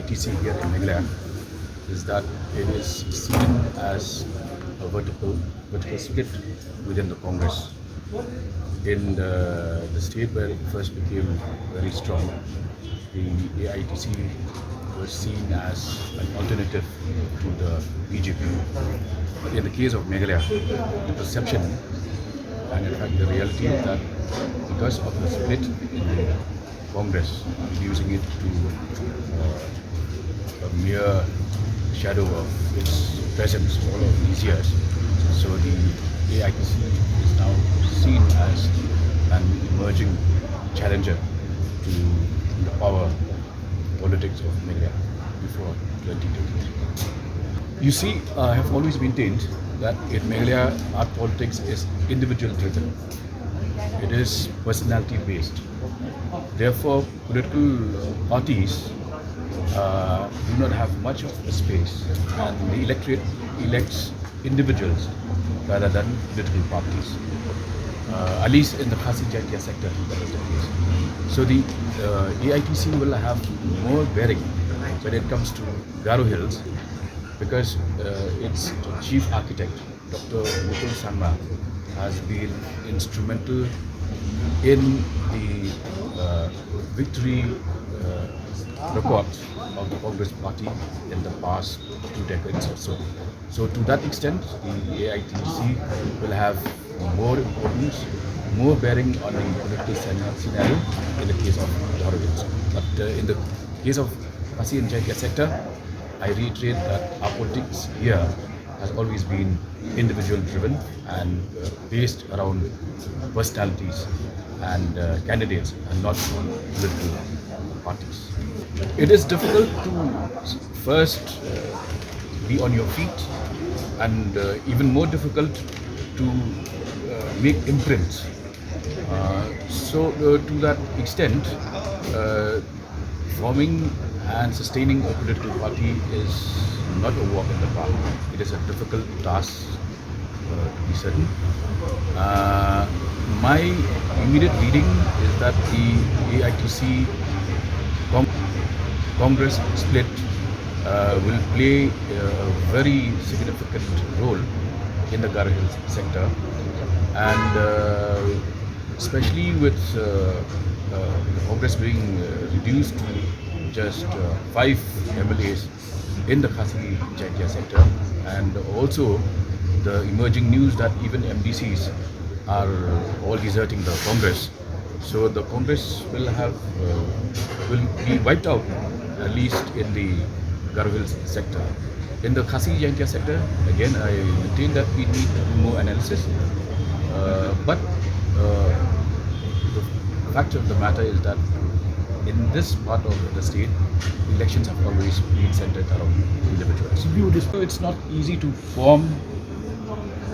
AITC here in Meghalaya is that it is seen as a vertical split within the Congress. In the state where it first became very strong, the AITC was seen as an alternative to the BJP. But in the case of Meghalaya, the perception and in fact the reality is that because of the split in the Congress, reducing it to a mere shadow of its presence all of these years, so the AITC is now seen as an emerging challenger to the power politics of Meghalaya before 2023. You see, I have always maintained that in Meghalaya, our politics is individual driven. It is personality based. Therefore, political parties do not have much of a space, and the electorate elects individuals rather than political parties. At least in the Khasi Jatiya sector, that is the case. So the AITC will have more bearing when it comes to Garo Hills, because its chief architect, Dr. Mukul Sangma, has been instrumental in the victory record of the Congress Party in the past 2 decades or so. So to that extent, the AITC will have more importance, more bearing on the political scenario in the case of Garo Hills. But in the case of Khasi and Jatiya sector, I reiterate that our politics here has always been individual driven and based around personalities and candidates and not political parties. It is difficult to first be on your feet and even more difficult to make imprints. So to that extent, forming and sustaining a political party is not a walk in the park. It is a difficult task, to be certain. My immediate reading is that the AITC Congress split will play a very significant role in the Garo Hills sector, and especially with the Congress being reduced to just 5 MLAs in the Khasi Jatiya sector, and also the emerging news that even MDCs are all deserting the Congress. So the Congress will be wiped out, at least in the Garo Hills sector. In the Khasi Jatiya sector, again, I maintain that we need more analysis. But the fact of the matter is that in this part of the state, elections have always been centered around individuals. So it's not easy to form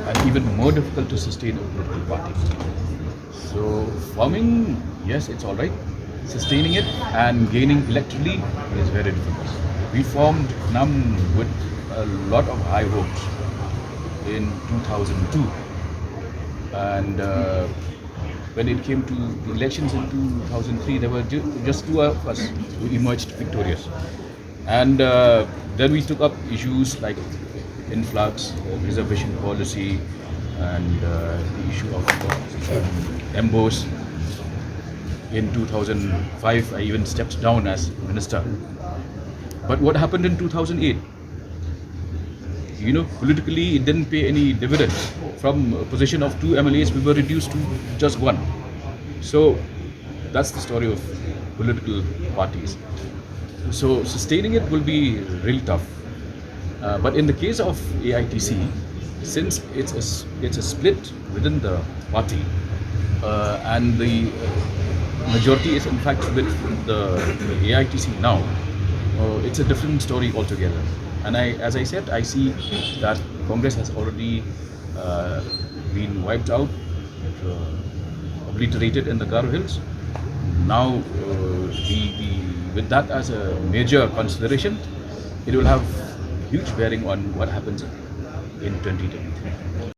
and even more difficult to sustain a political party. So forming, yes, it's all right. Sustaining it and gaining electorally is very difficult. We formed NAM with a lot of high hopes in 2002, and when it came to the elections in 2003, there were just 2 of us who emerged victorious. And then we took up issues like influx, reservation policy, and the issue of MBOs. In 2005, I even stepped down as minister. But what happened in 2008? Politically, it didn't pay any dividends. From a position of 2 MLAs, we were reduced to just 1. So that's the story of political parties. So sustaining it will be really tough. But in the case of AITC, since it's a split within the party, and the majority is in fact with the AITC now, it's a different story altogether. And as I said, I see that Congress has already been wiped out, obliterated in the Garo Hills. Now, with that as a major consideration, it will have huge bearing on what happens in 2023.